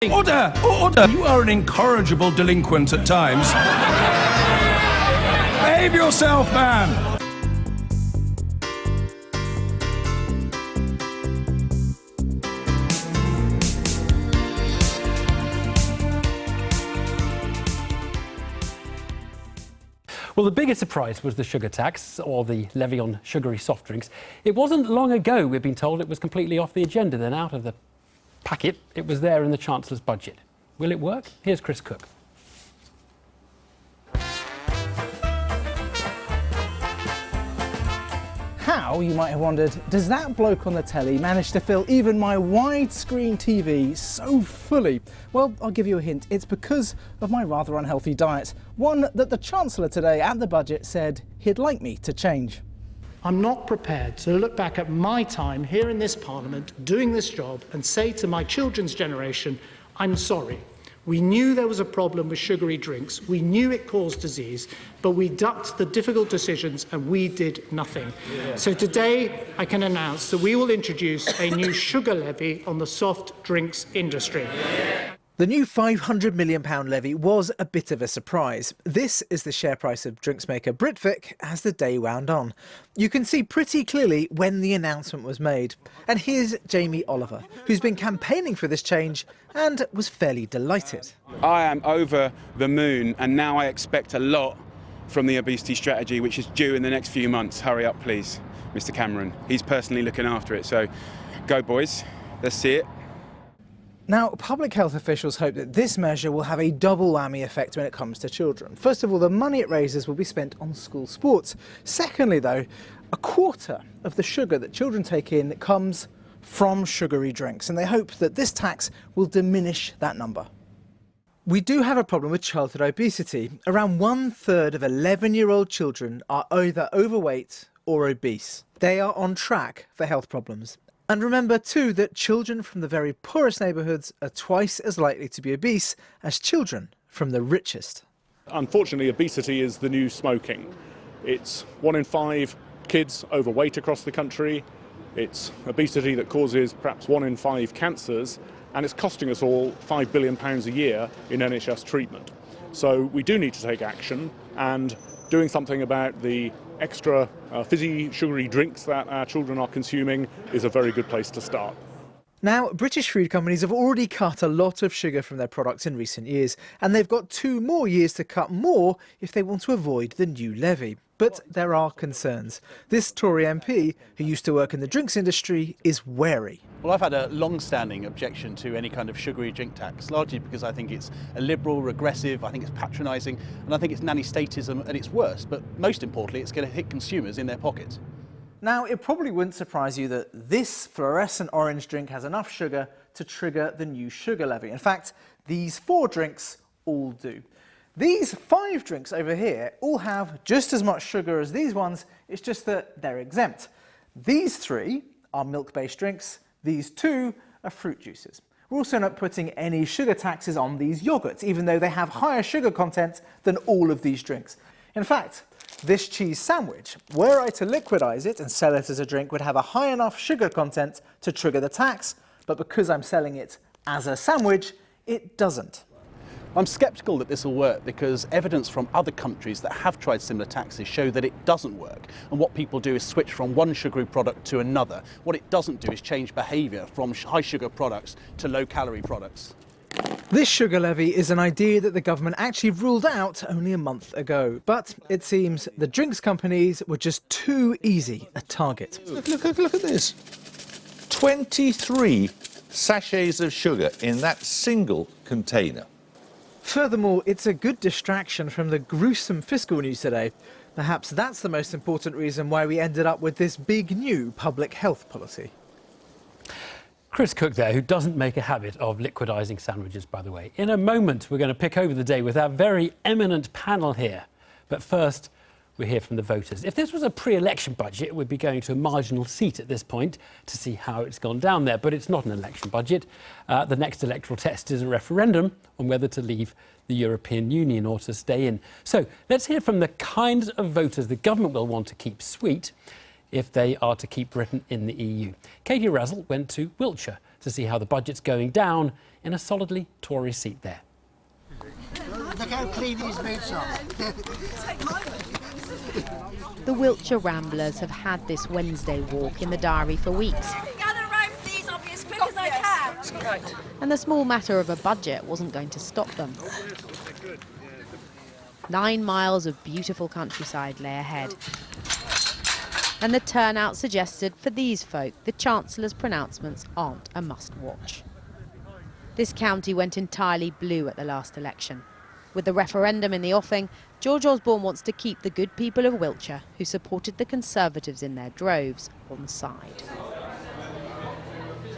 Order! Order! You are an incorrigible delinquent at times. Behave yourself, man! Well, the biggest surprise was the sugar tax, or the levy on sugary soft drinks. It wasn't long ago we've been told it was completely off the agenda, then out of the packet, it was there in the Chancellor's budget. Will it work? Here's Chris Cook. How, you might have wondered, does that bloke on the telly manage to fill even my widescreen TV so fully? Well, I'll give you a hint. It's because of my rather unhealthy diet. One that the Chancellor today at the budget said he'd like me to change. I'm not prepared to look back at my time here in this Parliament doing this job and say to my children's generation, I'm sorry. We knew there was a problem with sugary drinks. We knew it caused disease, but we ducked the difficult decisions and we did nothing. So today I can announce that we will introduce a new sugar levy on the soft drinks industry. The new £500 million levy was a bit of a surprise. This is the share price of drinks maker Britvic as the day wound on. You can see pretty clearly when the announcement was made. And here's Jamie Oliver, who's been campaigning for this change and was fairly delighted. I am over the moon, and now I expect a lot from the obesity strategy, which is due in the next few months. Hurry up, please, Mr. Cameron. He's personally looking after it, so go, boys. Let's see it. Now, public health officials hope that this measure will have a double whammy effect when it comes to children. First of all, the money it raises will be spent on school sports. Secondly, though, a quarter of the sugar that children take in comes from sugary drinks, and they hope that this tax will diminish that number. We do have a problem with childhood obesity. Around 1/3 of 11-year-old children are either overweight or obese. They are on track for health problems. And remember too that children from the very poorest neighbourhoods are twice as likely to be obese as children from the richest. Unfortunately, obesity is the new smoking. It's 1 in 5 kids overweight across the country. It's obesity that causes perhaps 1 in 5 cancers, and it's costing us all £5 billion a year in NHS treatment. So we do need to take action, and doing something about the extra fizzy, sugary drinks that our children are consuming is a very good place to start. Now, British food companies have already cut a lot of sugar from their products in recent years, and they've got 2 more years to cut more if they want to avoid the new levy. But there are concerns. This Tory MP, who used to work in the drinks industry, is wary. Well, I've had a long-standing objection to any kind of sugary drink tax, largely because I think it's a liberal, regressive, I think it's patronising, and I think it's nanny-statism at its worst. But most importantly, it's going to hit consumers in their pockets. Now, it probably wouldn't surprise you that this fluorescent orange drink has enough sugar to trigger the new sugar levy. In fact, these 4 drinks all do. These 5 drinks over here all have just as much sugar as these ones, it's just that they're exempt. These 3 are milk-based drinks, these 2 are fruit juices. We're also not putting any sugar taxes on these yogurts, even though they have higher sugar content than all of these drinks. In fact, this cheese sandwich, were I to liquidize it and sell it as a drink, would have a high enough sugar content to trigger the tax, but because I'm selling it as a sandwich, it doesn't. I'm sceptical that this will work because evidence from other countries that have tried similar taxes show that it doesn't work. And what people do is switch from one sugary product to another. What it doesn't do is change behaviour from high sugar products to low calorie products. This sugar levy is an idea that the government actually ruled out only a month ago. But it seems the drinks companies were just too easy a target. Look at this. 23 sachets of sugar in that single container. Furthermore, it's a good distraction from the gruesome fiscal news today. Perhaps that's the most important reason why we ended up with this big new public health policy. Chris Cook there, who doesn't make a habit of liquidising sandwiches, by the way. In a moment, we're going to pick over the day with our very eminent panel here. But first, we'll hear from the voters. If this was a pre-election budget, we'd be going to a marginal seat at this point to see how it's gone down there. But it's not an election budget. The next electoral test is a referendum on whether to leave the European Union or to stay in. So let's hear from the kinds of voters the government will want to keep sweet if they are to keep Britain in the EU. Katie Razzle went to Wiltshire to see how the budget's going down in a solidly Tory seat there. Look how clean his boots are. The Wiltshire Ramblers have had this Wednesday walk in the diary for weeks. Gather around, please. I'll be as quick as I can. Right. And the small matter of a budget wasn't going to stop them. 9 miles of beautiful countryside lay ahead. And the turnout suggested for these folk the Chancellor's pronouncements aren't a must-watch. This county went entirely blue at the last election. With the referendum in the offing, George Osborne wants to keep the good people of Wiltshire, who supported the Conservatives in their droves, on side.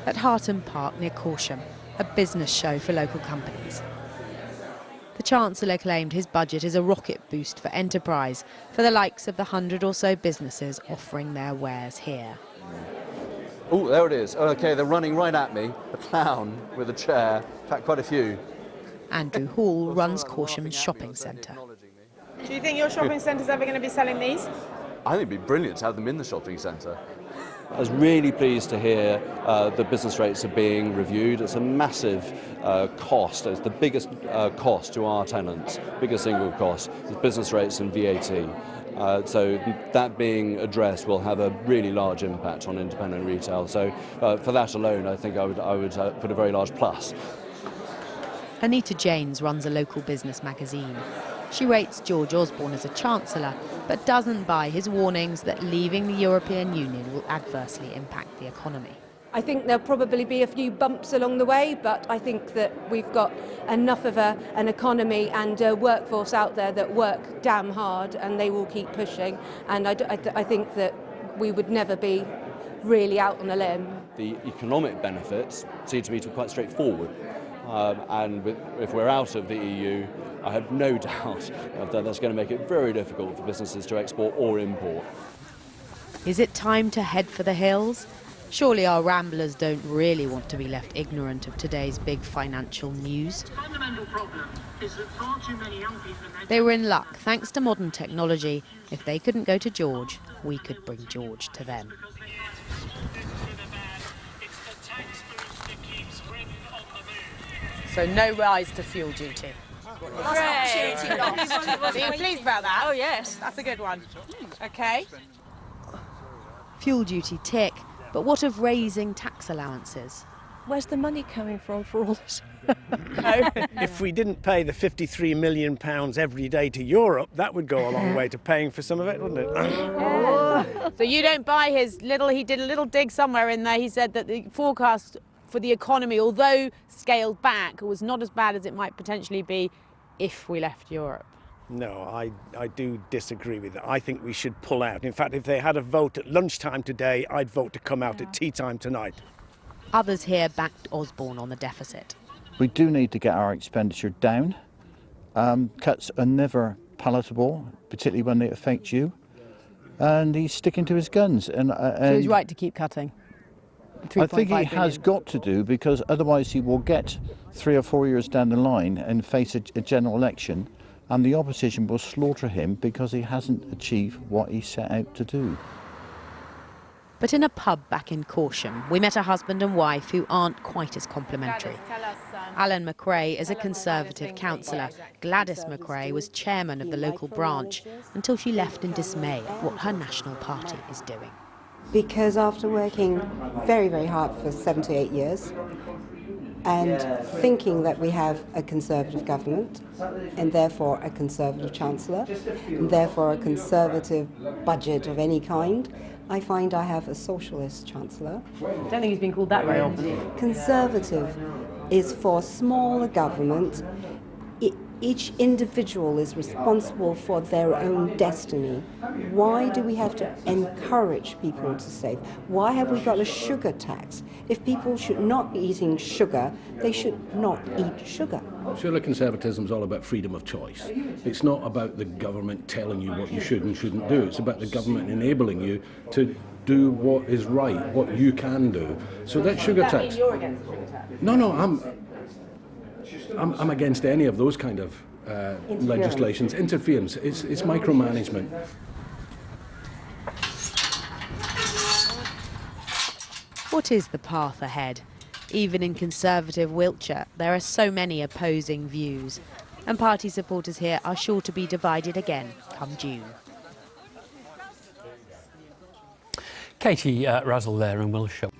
At Harton Park near Corsham, a business show for local companies. The Chancellor claimed his budget is a rocket boost for enterprise, for the likes of the 100 or so businesses offering their wares here. Oh, there it is. OK, they're running right at me. A clown with a chair. In fact, quite a few. Andrew Hall runs Corsham's shopping centre. Do you think your shopping centre's ever going to be selling these? I think it'd be brilliant to have them in the shopping centre. I was really pleased to hear the business rates are being reviewed. It's a massive cost. It's the biggest cost to our tenants, biggest single cost, is business rates and VAT. So that being addressed will have a really large impact on independent retail. So for that alone, I think I would put a very large plus. Anita Janes runs a local business magazine. She rates George Osborne as a chancellor, but doesn't buy his warnings that leaving the European Union will adversely impact the economy. I think there'll probably be a few bumps along the way, but I think that we've got enough of an economy and a workforce out there that work damn hard, and they will keep pushing. And I think that we would never be really out on a limb. The economic benefits seem to me to be quite straightforward. If we're out of the EU, I have no doubt that that's going to make it very difficult for businesses to export or import. Is it time to head for the hills? Surely our ramblers don't really want to be left ignorant of today's big financial news. The fundamental problem is that far too many young people... They were in luck, thanks to modern technology. If they couldn't go to George, we could bring George to them. So no rise to fuel duty. Are you pleased about that? Oh yes, that's a good one. Okay. Fuel duty tick, but what of raising tax allowances? Where's the money coming from for all this? If we didn't pay the £53 million every day to Europe, that would go a long way to paying for some of it, wouldn't it? Yeah. So you don't buy his little, he did a little dig somewhere in there, he said that the forecast for the economy, although scaled back, was not as bad as it might potentially be if we left Europe. No, I do disagree with that. I think we should pull out. In fact, if they had a vote at lunchtime today, I'd vote to come out at tea time tonight. Others here backed Osborne on the deficit. We do need to get our expenditure down. Cuts are never palatable, particularly when they affect you. And he's sticking to his guns. So he's right to keep cutting. I think he has got to do, because otherwise he will get 3 or 4 years down the line and face a general election, and the opposition will slaughter him because he hasn't achieved what he set out to do. But in a pub back in Corsham, we met a husband and wife who aren't quite as complimentary. Alan McRae is a Conservative councillor. Gladys McRae was chairman of the local branch until she left in dismay at what her national party is doing. Because after working very, very hard for 7 to 8 years and thinking that we have a Conservative government and therefore a Conservative Chancellor and therefore a Conservative budget of any kind, I find I have a Socialist Chancellor. I don't think he's been called that very often. Conservative is for smaller government. Each individual is responsible for their own destiny. Why do we have to encourage people to save? Why have we got a sugar tax? If people should not be eating sugar, they should not eat sugar. Surely conservatism is all about freedom of choice. It's not about the government telling you what you should and shouldn't do. It's about the government enabling you to do what is right, what you can do. So that sugar tax... Does that mean you're against the sugar tax? No, I'm against any of those kind of legislations. Interference. It's micromanagement. What is the path ahead? Even in Conservative Wiltshire, there are so many opposing views, and party supporters here are sure to be divided again come June. Katie Russell there in Wiltshire.